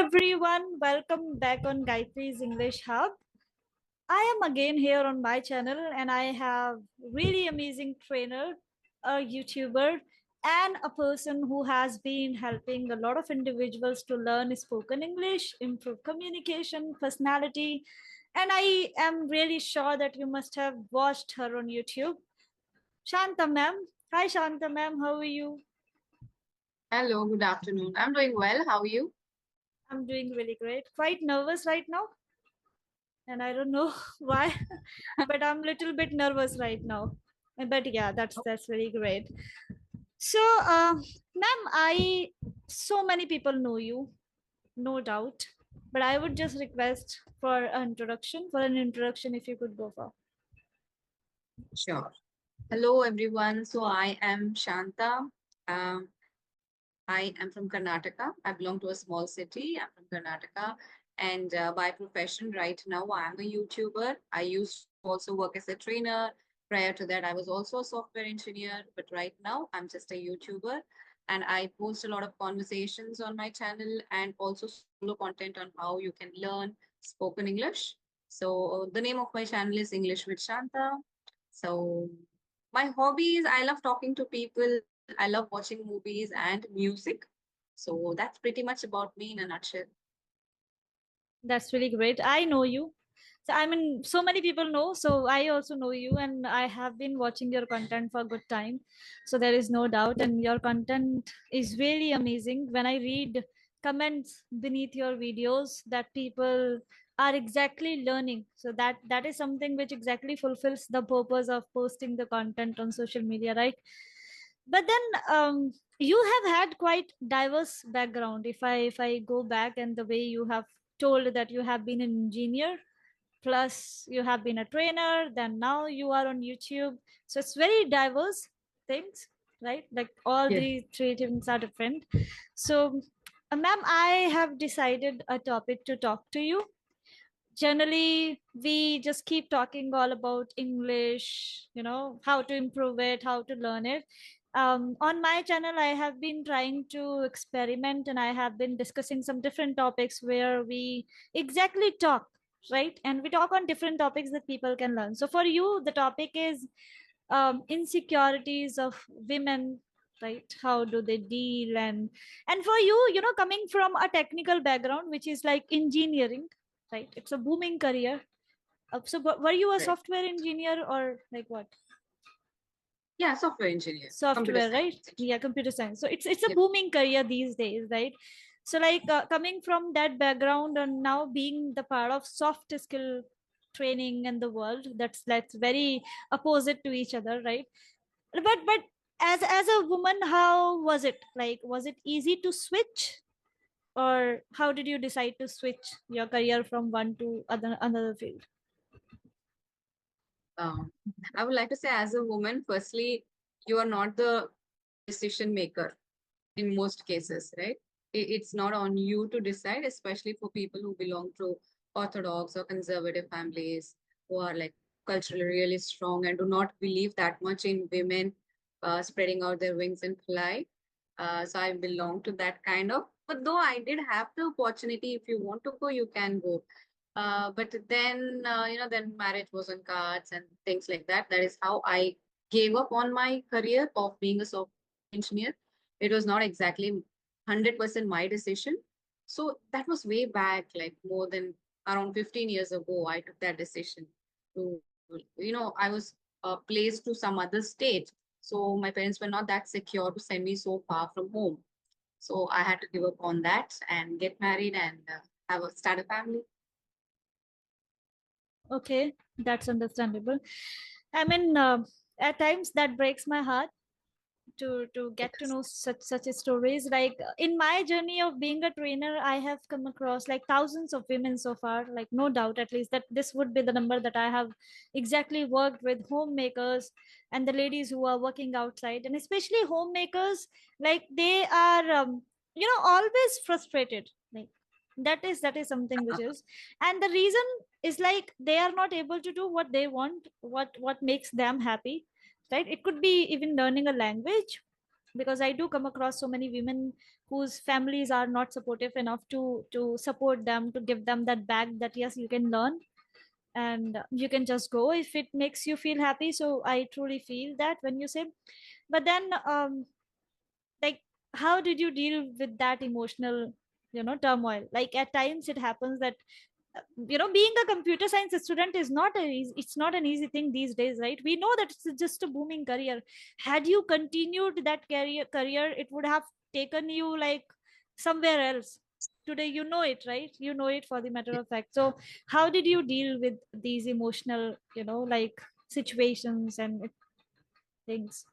everyone, welcome back on Gayatri's English Hub. I am again here on my channel and I have really amazing trainer, a YouTuber, and a person who has been helping a lot of individuals to learn spoken English, improve communication, personality, and I am really sure that you must have watched her on YouTube. Shanta Ma'am. Hi Shanta Ma'am, how are you? Hello, good afternoon. I'm doing well. How are you? I'm doing really great. Quite nervous right now, and I don't know why, but I'm a little bit nervous right now. But yeah, that's really great. So, ma'am, I so many people know you, no doubt, but I would just request for an introduction, if you could go for. Sure. Hello, everyone. So I am Shanta. Um, I am from Karnataka. I belong to a small city. I'm from Karnataka. And by profession, right now, I'm a YouTuber. I used to also work as a trainer. Prior to that, I was also a software engineer. But right now, I'm just a YouTuber. And I post a lot of conversations on my channel and also solo content on how you can learn spoken English. So the name of my channel is English with Shanta. So my hobbies, I love talking to people. I love watching movies and music. So that's pretty much about me in a nutshell. That's really great. I know you. So I mean, so many people know. So I also know you, and I have been watching your content for a good time. So there is no doubt, and your content is really amazing. When I read comments beneath your videos, that people are exactly learning. So that is something which exactly fulfills the purpose of posting the content on social media, right? But then you have had quite diverse background. If I go back, and the way you have told that you have been an engineer, plus you have been a trainer, then now you are on YouTube. So it's very diverse things, right? Like all Yes. the three things are different. So ma'am, I have decided a topic to talk to you. Generally we just keep talking all about English, how to improve it, how to learn it. On my channel I have been trying to experiment, and I have been discussing some different topics where we exactly talk, right? And we talk on different topics that people can learn. So for you, the topic is insecurities of women, right? How do they deal? And for you, coming from a technical background, which is like engineering, right? It's a booming career. Were you a Right. software engineer or like what? Yeah, software engineer, computer Software, right? science. Yeah, computer science. So it's a Yep. booming career these days, right? So like coming from that background and now being the part of soft skill training in the world, that's very opposite to each other, right? But as a woman, how was it? Like, was it easy to switch, or how did you decide to switch your career from one to another field? Um, I would like to say, as a woman, firstly, you are not the decision maker in most cases, right? It's not on you to decide, especially for people who belong to orthodox or conservative families who are like culturally really strong and do not believe that much in women spreading out their wings and fly. So I belong to that kind of. But though I did have the opportunity, if you want to go, you can go. But then, then marriage was on cards and things like that. That is how I gave up on my career of being a software engineer. It was not exactly 100% my decision. So that was way back, like more than around 15 years ago, I took that decision to, I was placed to some other state. So my parents were not that secure to send me so far from home. So I had to give up on that and get married and start a family. Okay, that's understandable. I mean, at times that breaks my heart to It get to is. know such stories. Like in my journey of being a trainer, I have come across like thousands of women so far, like no doubt at least that this would be the number that I have exactly worked with homemakers and the ladies who are working outside, and especially homemakers. Like they are always frustrated. Like that is something which is, and the reason is like they are not able to do what they want, what makes them happy, right? It could be even learning a language, because I do come across so many women whose families are not supportive enough to support them, to give them that back, that yes, you can learn and you can just go if it makes you feel happy. So I truly feel that when you say, but then like, how did you deal with that emotional, turmoil? Like at times it happens that being a computer science student is not it's not an easy thing these days, right? We know that it's just a booming career. Had you continued that career, it would have taken you like somewhere else. Today you know it, right? You know it for the matter of fact. So how did you deal with these emotional, like situations and things?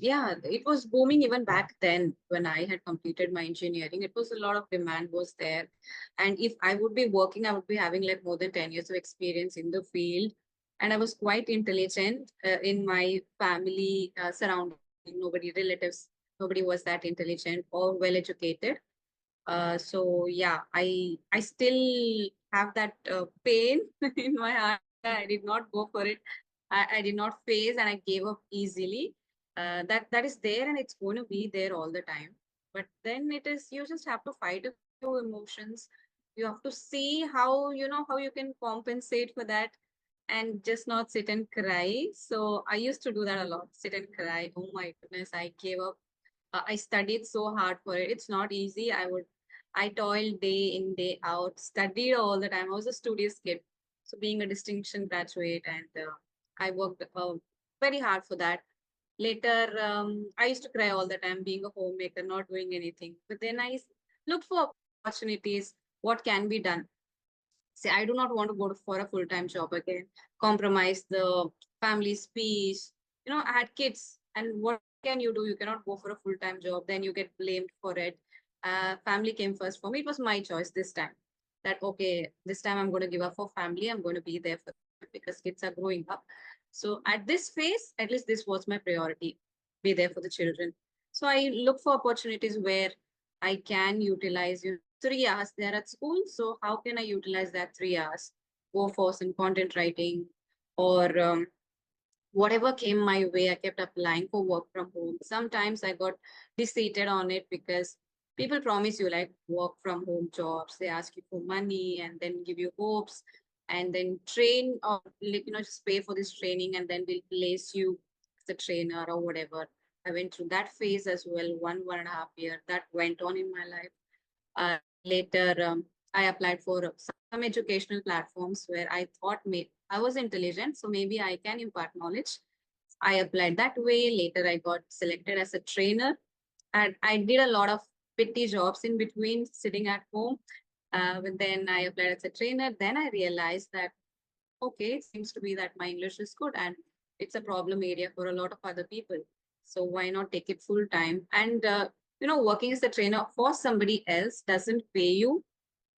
Yeah, it was booming even back then when I had completed my engineering. It was a lot of demand was there. And if I would be working, I would be having like more than 10 years of experience in the field. And I was quite intelligent in my family surrounding. Nobody, relatives, nobody was that intelligent or well educated. So yeah, I still have that pain in my heart. I did not go for it. I did not face, and I gave up easily. That is there, and it's going to be there all the time. But then it is, you just have to fight a few emotions. You have to see how, how you can compensate for that, and just not sit and cry. So I used to do that a lot. Sit and cry. Oh my goodness, I gave up. I studied so hard for it. It's not easy. I toiled day in, day out, studied all the time. I was a studious kid. So being a distinction graduate, and I worked very hard for that. Later, I used to cry all the time, being a homemaker, not doing anything. But then looked for opportunities, what can be done. See, I do not want to go for a full-time job again, compromise the family's peace. I had kids, and what can you do? You cannot go for a full-time job, then you get blamed for it. Family came first for me. It was my choice this time. That okay, this time I'm going to give up for family. I'm going to be there for them because kids are growing up. So at this phase, at least this was my priority: be there for the children. So I look for opportunities where I can utilize 3 hours there at school. So how can I utilize that 3 hours? Go for some content writing or whatever came my way. I kept applying for work from home. Sometimes I got decided on it because people promise you like work from home jobs. They ask you for money and then give you hopes and then train, or like, just pay for this training and then we'll place you as a trainer or whatever. I went through that phase as well, 1.5 year that went on in my life. Later, I applied for some educational platforms where I thought I was intelligent, so maybe I can impart knowledge. I applied that way. Later, I got selected as a trainer, and I did a lot of petty jobs in between, sitting at home. But then I applied as a trainer. Then I realized that okay, it seems to be that my English is good, and it's a problem area for a lot of other people. So why not take it full time? And working as a trainer for somebody else doesn't pay you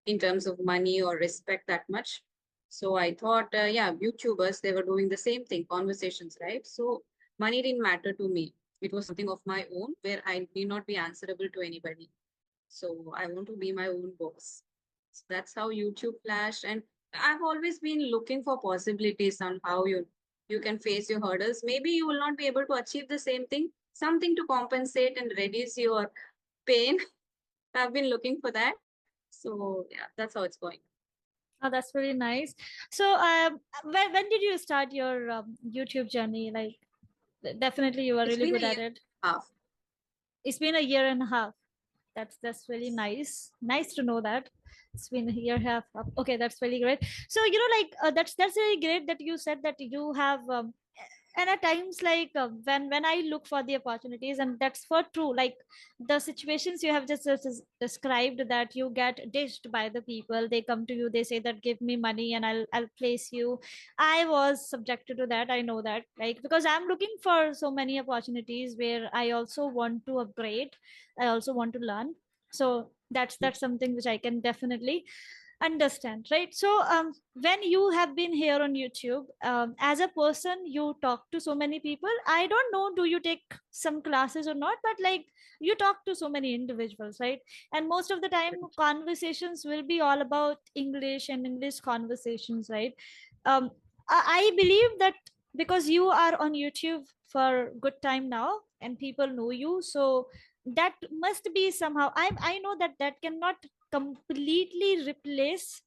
in terms of money or respect that much. So I thought, yeah, YouTubers, they were doing the same thing, conversations, right? So money didn't matter to me. It was something of my own where I need not be answerable to anybody. So I want to be my own boss. So that's how YouTube flashed. And I've always been looking for possibilities on how you can face your hurdles. Maybe you will not be able to achieve the same thing, something to compensate and reduce your pain. I've been looking for that. So yeah, that's how it's going. Oh, that's really nice. So when did you start your YouTube journey? Like, definitely you are It's really been a good year at it. and a half. It's been a year and a half. That's really nice. Nice to know that it's been a year and a half. Okay, that's really great. So like that's really great that you said that you have and at times like when I look for the opportunities, and that's for true, like the situations you have just described, that you get dished by the people. They come to you, they say that give me money and I'll place you. I was subjected to that, I know that, like, because I'm looking for so many opportunities where I also want to upgrade, I also want to learn. So that's something which I can definitely understand, right? So when you have been here on YouTube, as a person you talk to so many people. I don't know, do you take some classes or not, but like you talk to so many individuals, right? And most of the time conversations will be all about English and English conversations, right? um, I believe that because you are on YouTube for good time now, and people know you. So that must be somehow, I know that that cannot completely replace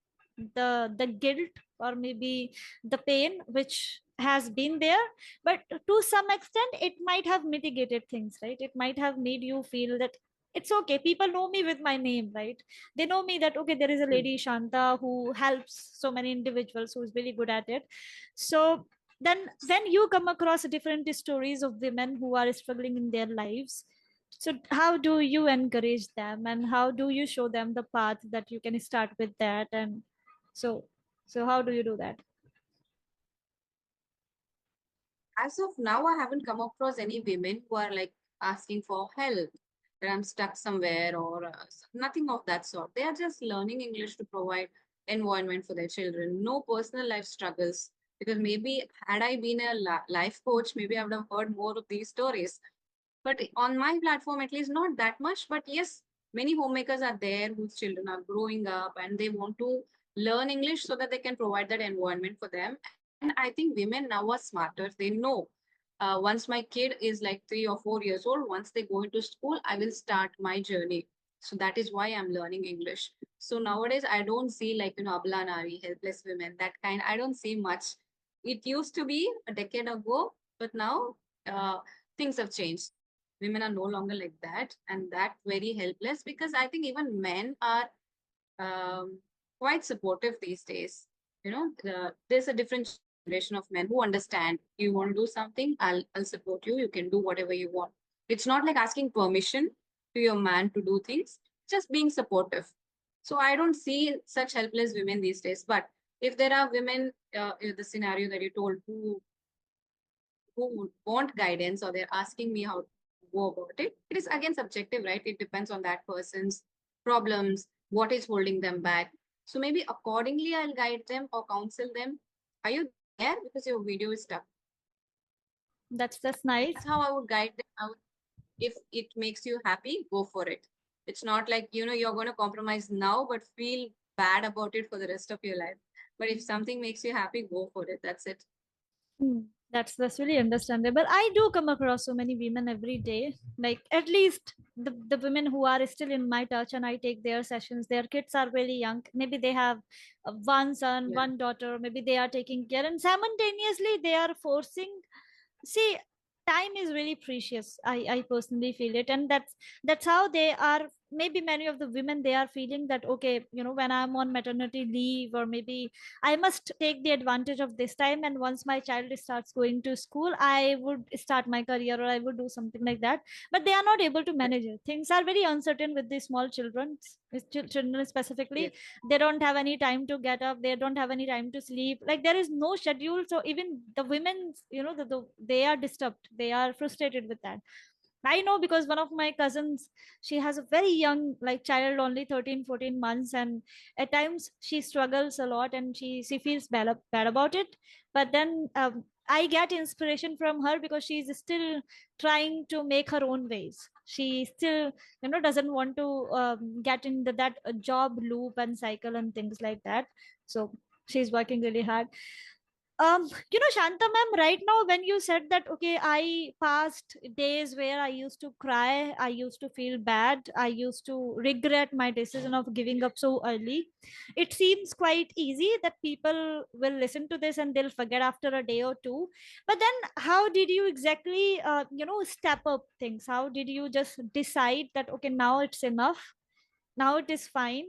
the guilt or maybe the pain which has been there, but to some extent it might have mitigated things, right? It might have made you feel that it's okay, people know me with my name, right? They know me that okay, there is a Mm. lady Shanta who helps so many individuals, who is really good at it. So then when you come across different stories of women who are struggling in their lives, so how do you encourage them and how do you show them the path that you can start with that? And so so how do you do that? As of now, I haven't come across any women who are like asking for help, that I'm stuck somewhere or nothing of that sort. They are just learning English to provide environment for their children. No personal life struggles. Because maybe had I been a life coach, maybe I would have heard more of these stories. But on my platform, at least not that much. But yes, many homemakers are there whose children are growing up and they want to learn English so that they can provide that environment for them. And I think women now are smarter. They know once my kid is like 3 or 4 years old, once they go into school, I will start my journey. So that is why I'm learning English. So nowadays, I don't see like, Abla Nari, helpless women, that kind. I don't see much. It used to be a decade ago, but now things have changed. Women are no longer like that, and that very helpless, because I think even men are um, quite supportive these days. There's a different generation of men who understand, you want to do something, I'll support you, you can do whatever you want. It's not like asking permission to your man to do things, just being supportive. So I don't see such helpless women these days. But if there are women in the scenario that you told, who want guidance, or they're asking me how to go about it, it is again subjective, right? It depends on that person's problems, what is holding them back. So maybe accordingly, I'll guide them or counsel them. Are you there? Because your video is stuck. That's So nice. that's how I would guide them. If it makes you happy, go for it. It's not like, you're going to compromise now, but feel bad about it for the rest of your life. But if something makes you happy, go for it. That's it. Hmm. That's really understandable. I do come across so many women every day. Like at least the women who are still in my touch and I take their sessions. Their kids are really young. Maybe they have one son, Yeah. one daughter. Maybe they are taking care and simultaneously they are forcing. See, time is really precious. I personally feel it, and that's how they are. Maybe many of the women, they are feeling that okay, when I'm on maternity leave, or maybe I must take the advantage of this time, and once my child starts going to school, I would start my career or I would do something like that. But they are not able to manage it. Things are very uncertain with the small children, with children specifically. Yes. They don't have any time to get up, they don't have any time to sleep, like there is no schedule. So even the women, they are disturbed, they are frustrated with that. I know because one of my cousins, she has a very young like child, only 13, 14 months, and at times she struggles a lot and she feels bad about it. But then I get inspiration from her because she's still trying to make her own ways. She still, doesn't want to get in that job loop and cycle and things like that. So she's working really hard. Shanta ma'am, right now when you said that okay, I passed days where I used to cry, I used to feel bad, I used to regret my decision of giving up so early. It seems quite easy that people will listen to this and they'll forget after a day or two. But then how did you exactly step up things? How did you just decide that okay, now it's enough, now it is fine,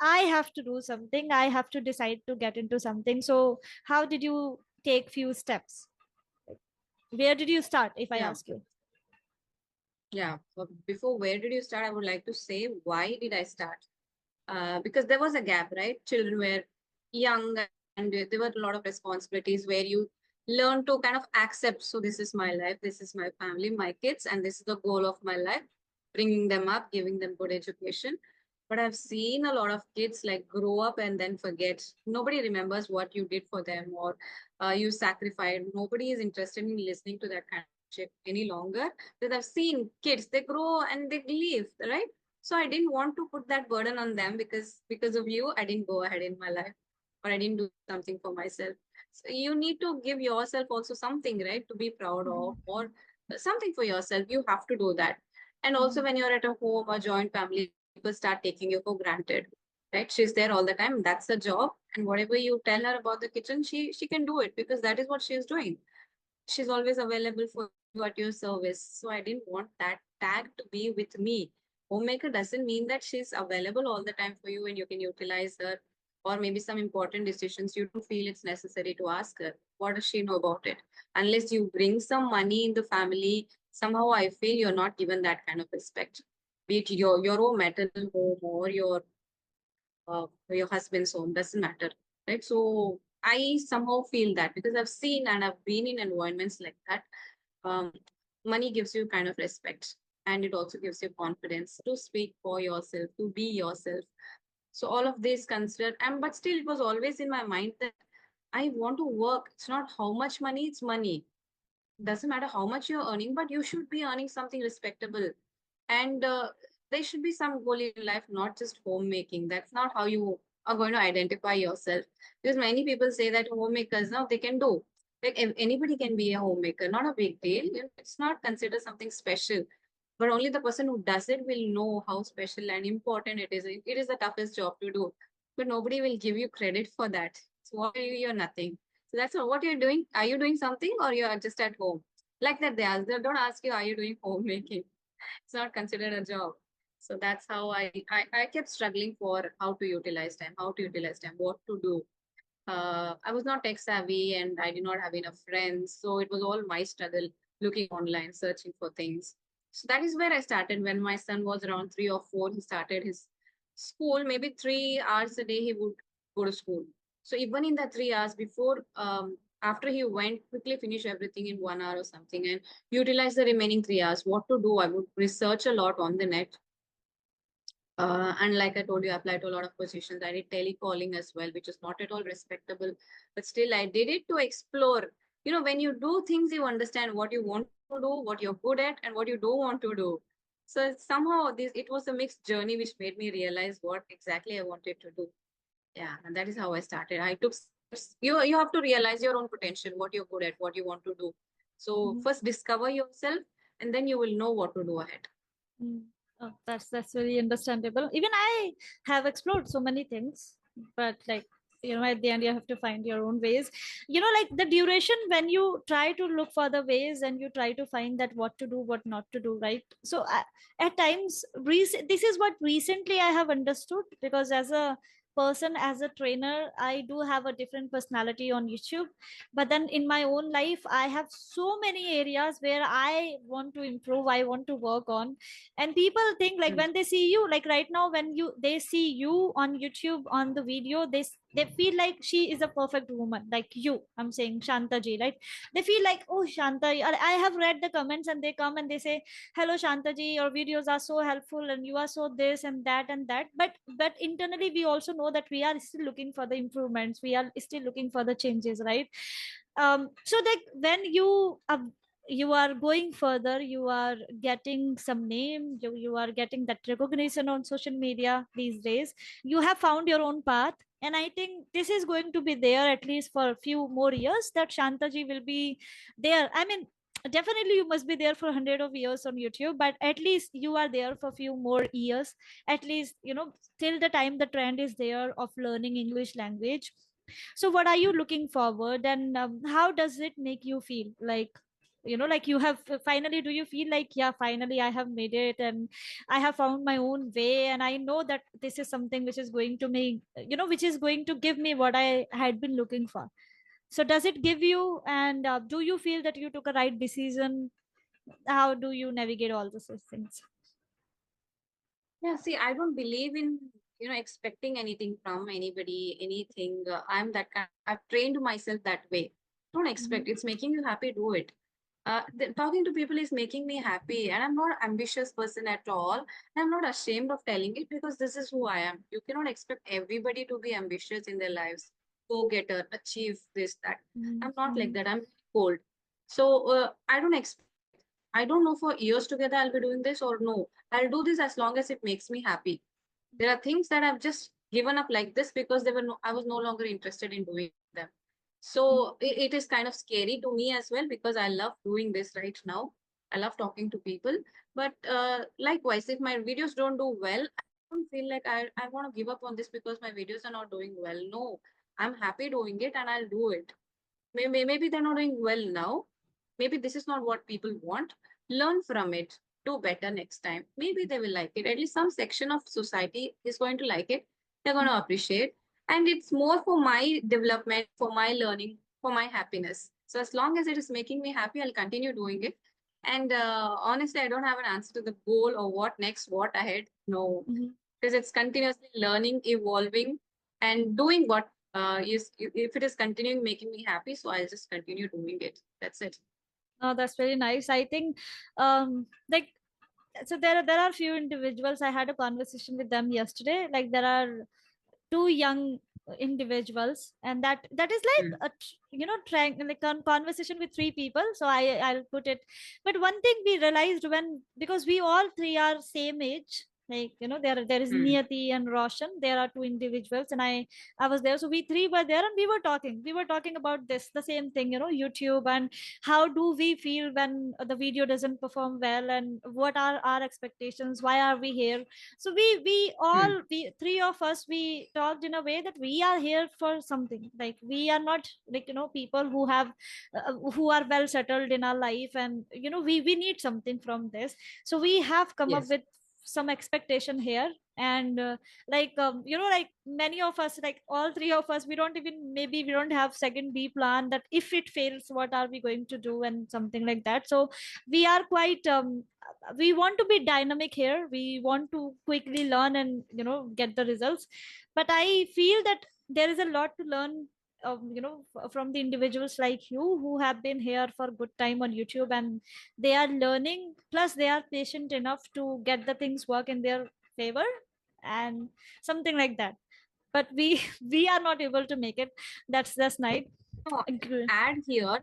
I have to do something, I have to decide to get into something? So how did you take few steps? Where did you start, if I Yeah. ask you? Yeah. But before where did you start, I would like to say, why did I start? Because there was a gap, right? Children were young and there were a lot of responsibilities where you learn to kind of accept. So this is my life, this is my family, my kids, and this is the goal of my life, bringing them up, giving them good education. But I've seen a lot of kids like grow up and then forget. Nobody remembers what you did for them, or you sacrificed. Nobody is interested in listening to that kind of shit any longer. Because I've seen kids, they grow and they leave, right? So I didn't want to put that burden on them, because of you, I didn't go ahead in my life, or I didn't do something for myself. So you need to give yourself also something, right, to be proud of, Mhm. or something for yourself. You have to do that. And also, when you're at a home or joint family, people start taking you for granted, right? She's there all the time. That's the job. And whatever you tell her about the kitchen, she can do it because that is what she's doing. She's always available for you at your service. So I didn't want that tag to be with me. Homemaker doesn't mean that she's available all the time for you and you can utilize her. Or maybe some important decisions you don't feel it's necessary to ask her. What does she know about it? Unless you bring some money in the family, somehow I feel you're not given that kind of respect. Be it your own maternal home or your husband's home, doesn't matter, right? So I somehow feel that because I've seen and I've been in environments like that. um, Money gives you kind of respect, and it also gives you confidence to speak for yourself, to be yourself. So all of this considered, and but still it was always in my mind that I want to work. It's not how much money, it's money. Doesn't matter how much you're earning, but you should be earning something respectable. And there should be some goal in life, not just homemaking. That's not how you are going to identify yourself. Because many people say that homemakers now they can do. Like anybody can be a homemaker, not a big deal. You know, it's not considered something special. But only the person who does it will know how special and important it is. It is the toughest job to do. But nobody will give you credit for that. So what are you? You're nothing. So that's what you're doing. Are you doing something or you're just at home? Like that they ask. They don't ask you, are you doing homemaking? It's not considered a job. So that's how I kept struggling for how to utilize time, what to do. I was not tech savvy and I did not have enough friends. So it was all my struggle looking online, searching for things. So that is where I started. When my son was around 3 or 4, he started his school. Maybe 3 hours a day he would go to school. So even in the 3 hours before, after he went, quickly finish everything in 1 hour or something and utilize the remaining 3 hours. What to do? I would research a lot on the net, and like I told you, I applied to a lot of positions. I did telecalling as well, which is not at all respectable, but still I did it to explore. You know, when you do things, you understand what you want to do, what you're good at, and what you don't want to do. So somehow this it was a mixed journey which made me realize what exactly I wanted to do. Yeah, and that is how I started. I took steps. You have to realize your own potential, what you're good at, what you want to do. So Mhm. first discover yourself, and then you will know what to do ahead. Mm. Oh, that's very understandable. Even I have explored so many things, but like, at the end you have to find your own ways. Like the duration when you try to look for the ways and you try to find that what to do, what not to do, right? So at times, this is what recently I have understood, because as a person, as a trainer, I do have a different personality on YouTube, but then in my own life I have so many areas where I want to improve, I want to work on. And people think, like, Mm. when they see you, like right now, when they see you on YouTube on the video, they feel like she is a perfect woman, like you, I'm saying Shanta ji, right? They feel like, oh, Shanta, I have read the comments and they come and they say, hello Shanta ji, your videos are so helpful and you are so this and that and that. But internally we also know that we are still looking for the improvements, we are still looking for the changes, right? So like when you are going further, you are getting some name, you are getting that recognition on social media these days, you have found your own path. And I think this is going to be there at least for a few more years, that Shantaji will be there. I mean, definitely you must be there for 100 of years on YouTube, but at least you are there for a few more years, at least, till the time the trend is there of learning English language. So what are you looking forward, and how does it make you feel, like, like you have finally, do you feel like, yeah, finally I have made it and I have found my own way, and I know that this is something which is going to make, which is going to give me what I had been looking for? So does it give you, and do you feel that you took a right decision? How do you navigate all those things? Yeah, see, I don't believe in, expecting anything from anybody, anything. I'm that kind. I've trained myself that way. Don't expect. Mhm. It's making you happy, do it. Talking to people is making me happy, and I'm not an ambitious person at all. I'm not ashamed of telling it because this is who I am. You cannot expect everybody to be ambitious in their lives, go getter, achieve this, that. I'm not like Mhm. that. I'm cold. So I don't expect. I don't know for years together I'll be doing this or no. I'll do this as long as it makes me happy. There are things that I've just given up like this because I was no longer interested in doing them. So it is kind of scary to me as well because I love doing this right now. I love talking to people. But likewise, if my videos don't do well, I don't feel like I want to give up on this because my videos are not doing well. No, I'm happy doing it and I'll do it. Maybe they're not doing well now. Maybe this is not what people want. Learn from it. Do better next time. Maybe they will like it. At least some section of society is going to like it. They're going to appreciate. And it's more for my development, for my learning, for my happiness. So as long as it is making me happy, I'll continue doing it. And honestly, I don't have an answer to the goal or what next, what ahead. No, Mhm. because it's continuously learning, evolving, and doing what is if it is continuing making me happy, so I'll just continue doing it. That's it. Oh, that's very nice. I think, like, so there are few individuals. I had a conversation with them yesterday. Like, there are two young individuals, and that is like Mm, a like a conversation with three people. So I'll put it. But one thing we realized, when, because we all three are same age, like, there is mm, Niyati and Roshan. There are two individuals, and I was there. So we three were there, and we were talking about this, the same thing, YouTube, and how do we feel when the video doesn't perform well, and what are our expectations, why are we here. So mm. we three of us, we talked in a way that we are here for something. Like, we are not, like, people who are well settled in our life, and we need something from this. So we have come up Yes. with some expectation here. And like, like many of us, like all three of us, we don't even, maybe we don't have second B plan, that if it fails, what are we going to do, and something like that. So we are quite, we want to be dynamic here. We want to quickly learn and get the results. But I feel that there is a lot to learn, from the individuals like you, who have been here for good time on YouTube, and they are learning, plus they are patient enough to get the things work in their favor, and something like that. But we we are not able to make it. That's night. No, add here.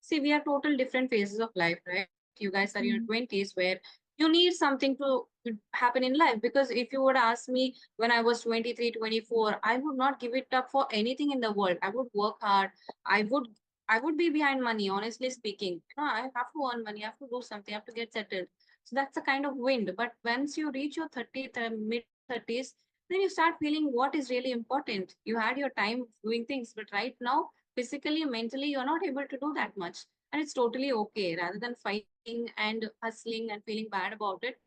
See, we are total different phases of life, right? You guys are in your Mm. 20s where you need something to happen in life. Because if you would ask me when I was 23, 24, I would not give it up for anything in the world. I would work hard. I would I would be behind money, honestly speaking. No, I have to earn money, I have to do something, I have to get settled. So that's the kind of wind. But once you reach your 30th, mid 30s, then you start feeling what is really important. You had your time doing things, but right now physically, mentally, you're not able to do that much. And it's totally okay. Rather than fighting and hustling and feeling bad about it,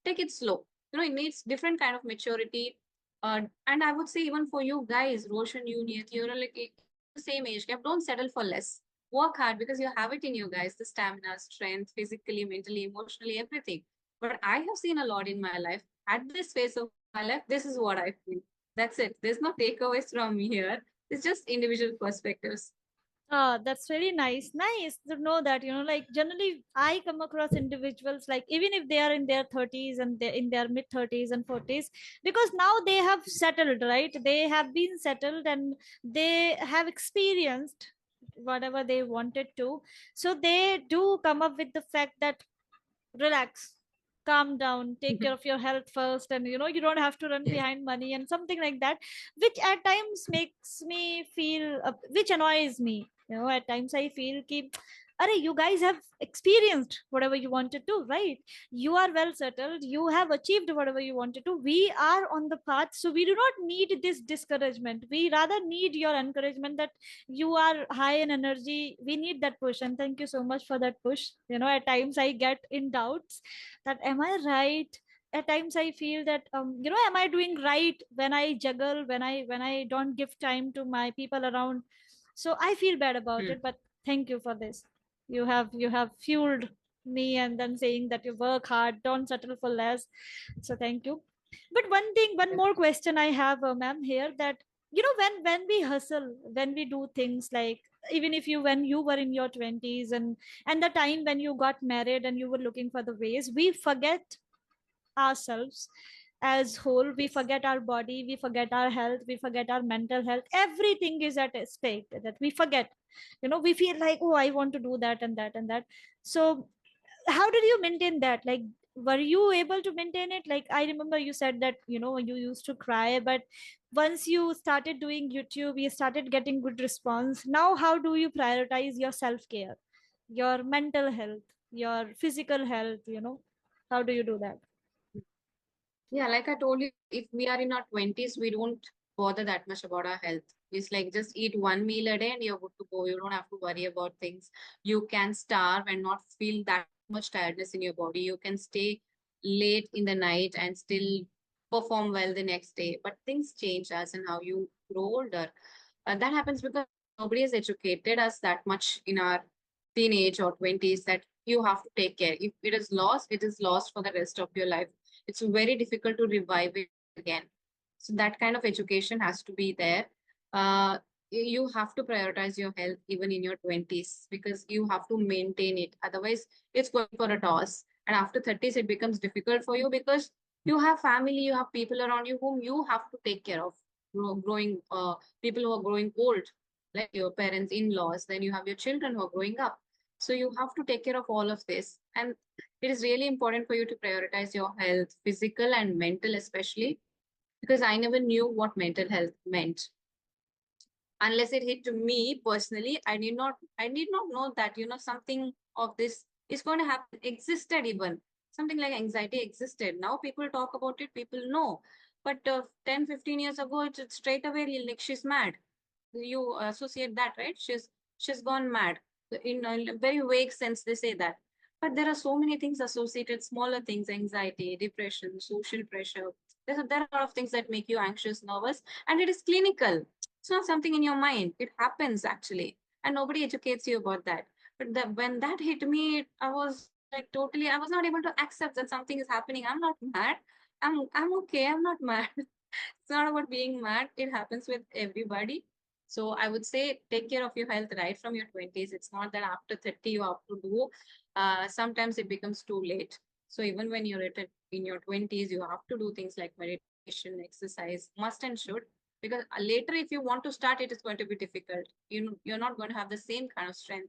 take it slow. It needs different kind of maturity. And I would say even for you guys, Roshan, you, Niyat, you're like the same age gap. Don't settle for less. Work hard because you have it in you guys, the stamina, strength, physically, mentally, emotionally, everything. But I have seen a lot in my life. At this phase of my life, this is what I feel. That's it. There's no takeaways from me here. It's just individual perspectives. Ah, that's very nice. Nice to know that, like, generally I come across individuals, like, even if they are in their 30s, and they're in their mid 30s and 40s, because now they have settled, right? They have been settled, and they have experienced whatever they wanted to. So they do come up with the fact that, relax, calm down, take care of your health first, and you don't have to run Yes. behind money, and something like that, which at times makes me feel, which annoys me. At times I feel keep, are you guys have experienced whatever you wanted to, right? You are well settled, you have achieved whatever you wanted to, we are on the path, so we do not need this discouragement. We rather need your encouragement, that you are high in energy. We need that push, and thank you so much for that push. At times I get in doubts, that am I right? At times I feel that, am I doing right when I juggle, when I don't give time to my people around. So I feel bad about Hmm. it. But thank you for this. You have fueled me, and then saying that you work hard, don't settle for less. So thank you. But one more question I have, ma'am, here, that, when we hustle, when we do things, like, even if you when you were in your 20s, and the time when you got married, and you were looking for the ways, we forget ourselves as whole. We Yes. forget our body, we forget our health, we forget our mental health. Everything is at stake, that we forget. We feel like, oh, I want to do that and that and that. So how did you maintain that? Like, were you able to maintain it? Like, I remember you said that, you used to cry, but once you started doing YouTube, you started getting good response. Now how do you prioritize your self care, your mental health? your physical health, how do you do that? Yeah, like I told you, if we are in our 20s, we don't bother that much about our health. It's like just eat one meal a day and you're good to go. You don't have to worry about things. You can starve and not feel that much tiredness in your body. You can stay late in the night and still perform well the next day. But things change as and how you grow older. That happens because nobody has educated us that much in our teenage or 20s that you have to take care. If it is lost, it is lost for the rest of your life. It's very difficult to revive it again. So that kind of education has to be there. You have to prioritize your health even in your 20s because you have to maintain it. Otherwise, it's going for a toss. And after 30s, it becomes difficult for you because you have family, you have people around you whom you have to take care of. Growing people who are growing old, like your parents, in-laws, then you have your children who are growing up. So you have to take care of all of this. And it is really important for you to prioritize your health, physical and mental, especially because I never knew what mental health meant unless it hit to me personally. I did not know that something of this is going to happen existed. Even something like anxiety existed. Now people talk about it, people know. But 10-15 years ago, it's straight away like she's mad. You associate that, right? She's gone mad. In a very vague sense they say that, but there are so many things associated, smaller things: anxiety, depression, social pressure. There are a lot of things that make you anxious, nervous, and it is clinical. It's not something in your mind. It happens actually, and nobody educates you about that. But when that hit me, I was like totally, I was not able to accept that something is happening. I'm not mad. I'm okay. I'm not mad. It's not about being mad. It happens with everybody. So I would say take care of your health right from your 20s. It's not that after 30 you have to do. Sometimes it becomes too late. So even when you're in your 20s, you have to do things like meditation, exercise, must and should. Because later, if you want to start, it is going to be difficult. You're not going to have the same kind of strength.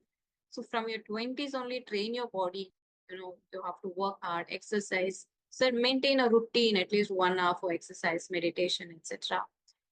So from your 20s only, train your body. You have to work hard, exercise. So maintain a routine, at least 1 hour for exercise, meditation, etc.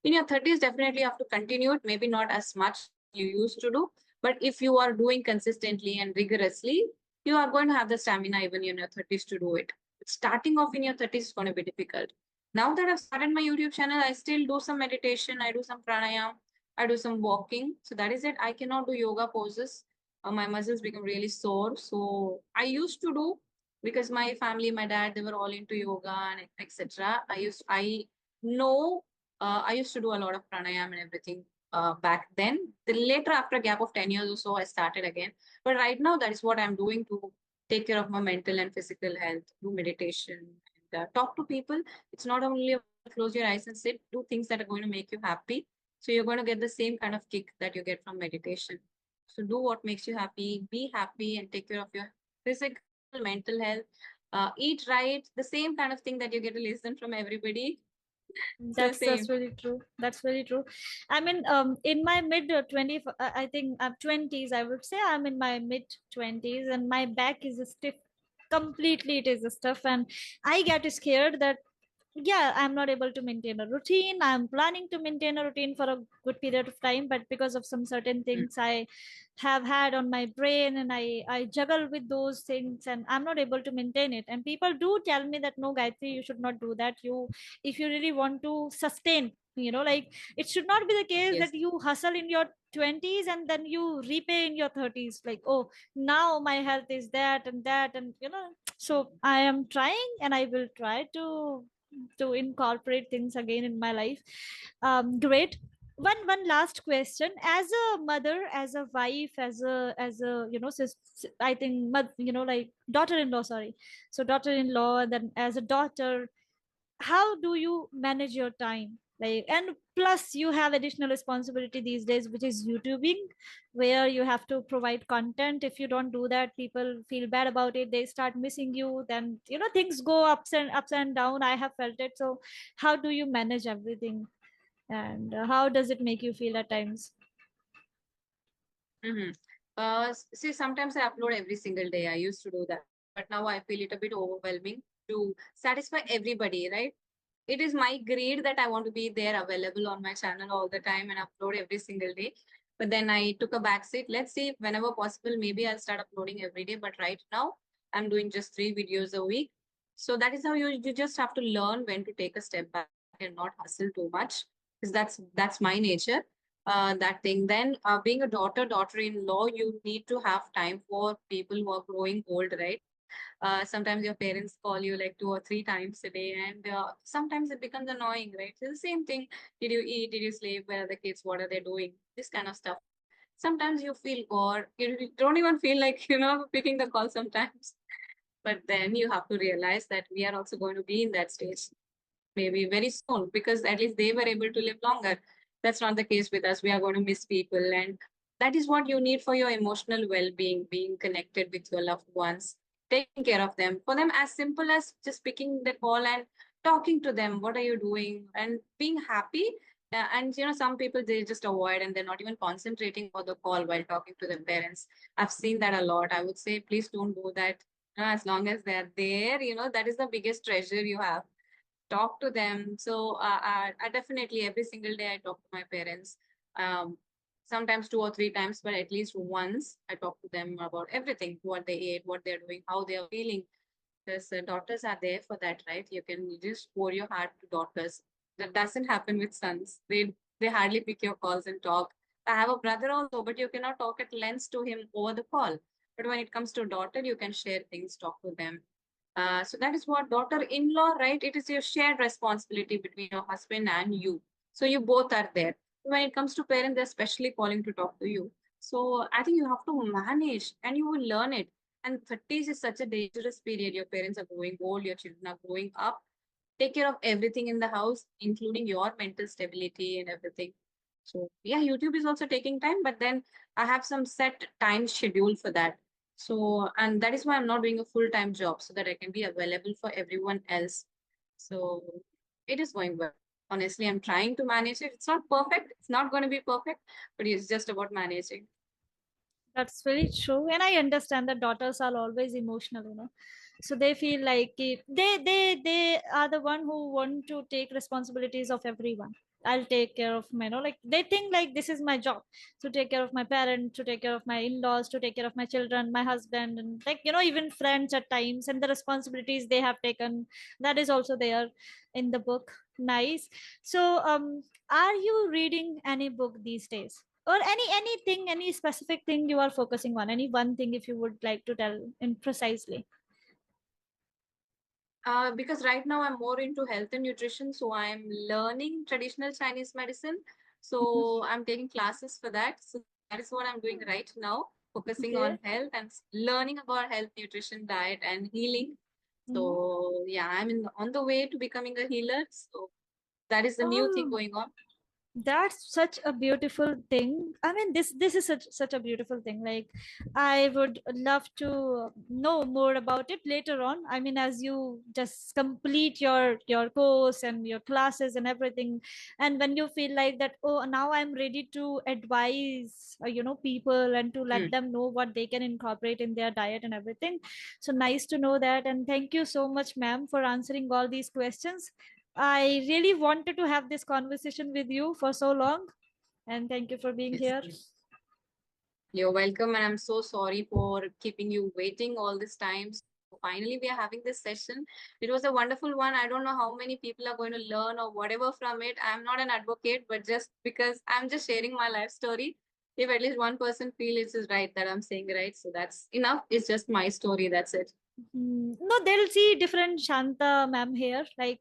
In your 30s, definitely you have to continue it, maybe not as much you used to do, but if you are doing consistently and rigorously, you are going to have the stamina even in your 30s to do it. But starting off in your 30s is going to be difficult. Now that I've started my YouTube channel, I still do some meditation, I do some pranayam, I do some walking. So that is it. I cannot do yoga poses. My muscles become really sore. So I used to do, because my family, my dad, they were all into yoga and etc. Know I used to do a lot of pranayam and everything back then. Then later, after a gap of 10 years or so, I started again. But right now, that is what I'm doing to take care of my mental and physical health, do meditation, and talk to people. It's not only about close your eyes and sit, do things that are going to make you happy. So you're going to get the same kind of kick that you get from meditation. So do what makes you happy, be happy, and take care of your physical, mental health. Eat right, the same kind of thing that you get to listen from everybody. So That's same. very true. That's very true. I mean, in my mid 20, I think 20s, I would say I'm in my mid 20s, and my back is stiff. Completely, it is stiff, and I get scared that yeah, I'm not able to maintain a routine. I'm planning to maintain a routine for a good period of time, but because of some certain Mm. things I have had on my brain, and I juggle with those things, and I'm not able to maintain it. And people do tell me that no, Gayatri, you should not do that. You, if you really want to sustain, like it should not be the case Yes. that you hustle in your 20s and then you repay in your 30s. Like, oh, now my health is that and that, and so I am trying, and I will try to incorporate things again in my life. Great. One last question: as a mother, as a wife, as a I think like daughter-in-law, sorry, so daughter-in-law, and then as a daughter, how do you manage your time? Like, and plus you have additional responsibility these days, which is YouTubing, where you have to provide content. If you don't do that, people feel bad about it, they start missing you, then things go ups and down. I have felt it. So how do you manage everything, and how does it make you feel at times? Mm-hmm. See, sometimes I upload every single day. I used to do that, but now I feel it a bit overwhelming to satisfy everybody, right? It is my greed that I want to be there available on my channel all the time and upload every single day. But then I took a back seat. Let's see, whenever possible, maybe I'll start uploading every day. But right now, I'm doing just 3 videos a week. So that is how you just have to learn when to take a step back and not hustle too much, because that's my nature. That thing. Then being a daughter-in-law, you need to have time for people who are growing old, right? Sometimes your parents call you like 2 or 3 times a day, and sometimes it becomes annoying, right? It's the same thing. Did you eat? Did you sleep? Where are the kids? What are they doing? This kind of stuff. Sometimes you feel bored. You don't even feel like, picking the call sometimes. But then you have to realize that we are also going to be in that stage maybe very soon, because at least they were able to live longer. That's not the case with us. We are going to miss people. And that is what you need for your emotional well being, being connected with your loved ones, taking care of them. For them, as simple as just picking the call and talking to them. What are you doing? And being happy. And some people, they just avoid and they're not even concentrating on the call while talking to their parents. I've seen that a lot. I would say, please don't do that. As long as they're there, that is the biggest treasure you have. Talk to them. So I definitely every single day I talk to my parents. Um, Sometimes 2 or 3 times, but at least once I talk to them about everything: what they ate, what they're doing, how they are feeling. Because daughters are there for that, right? You just pour your heart to daughters. That doesn't happen with sons. They hardly pick your calls and talk. I have a brother also, but you cannot talk at length to him over the call. But when it comes to daughter, you can share things, talk to them. So that is what daughter-in-law, right? It is your shared responsibility between your husband and you. So you both are there. When it comes to parents, they're especially calling to talk to you. So I think you have to manage and you will learn it. And 30s is such a dangerous period. Your parents are growing old, your children are growing up. Take care of everything in the house, including your mental stability and everything. So yeah, YouTube is also taking time, but then I have some set time schedule for that. So, and that is why I'm not doing a full-time job, so that I can be available for everyone else. So it is going well. Honestly, I'm trying to manage it. It's not perfect. It's not going to be perfect, but it's just about managing. That's very true, and I understand that daughters are always emotional, so they feel like they are the one who want to take responsibilities of everyone. I'll take care of my, like they think like this is my job to take care of my parents, to take care of my in-laws, to take care of my children, my husband, and like even friends at times, and the responsibilities they have taken, that is also there in the book. Nice. So are you reading any book these days, or anything, any specific thing you are focusing on, any one thing if you would like to tell in precisely? Because right now I'm more into health and nutrition, so I'm learning traditional Chinese medicine. Mhm. So I'm taking classes for that. So that is what I'm doing right now, focusing Okay. on health and learning about health, nutrition, diet, and healing. Mhm. So yeah, on the way to becoming a healer. So that is the new thing Oh, going on. that's such a beautiful thing. I mean, this is such a beautiful thing. Like, I would love to know more about it later on. I mean, as you just complete your course and your classes and everything, and when you feel like that, oh, now I'm ready to advise, people, and to let Hmm. them know what they can incorporate in their diet and everything. So nice to know that, and thank you so much, ma'am, for answering all these questions. I really wanted to have this conversation with you for so long, and thank you for being Yes. here. You're welcome, and I'm so sorry for keeping you waiting all this time. So finally, we are having this session. It was a wonderful one. I don't know how many people are going to learn or whatever from it. I'm not an advocate, but just because I'm just sharing my life story, if at least one person feels it is right that I'm saying right, so that's enough. It's just my story. That's it. No, they'll see different Shanta ma'am here. Like,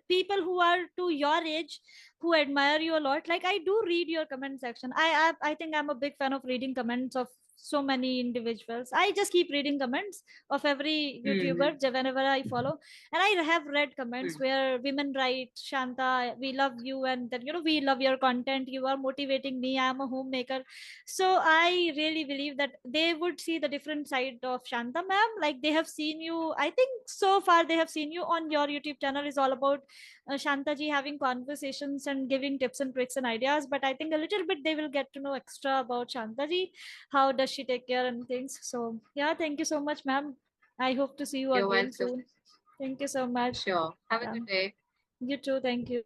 people who are to your age, who admire you a lot. Like, I do read your comment section. I think I'm a big fan of reading comments of so many individuals. I just keep reading comments of every Mm-hmm. YouTuber whenever I follow. And I have read comments where women write, Shanta, we love you, and that, we love your content. You are motivating me. I am a homemaker. So I really believe that they would see the different side of Shanta ma'am. Like, they have seen you, I think so far they have seen you on your YouTube channel is all about Shanta ji having conversations and giving tips and tricks and ideas. But I think a little bit they will get to know extra about Shanta ji. How does she take care and things. So yeah, thank you so much, ma'am. I hope to see you You're again welcome. soon. Thank you so much. Sure. Have a good Um, day. you too. Thank you.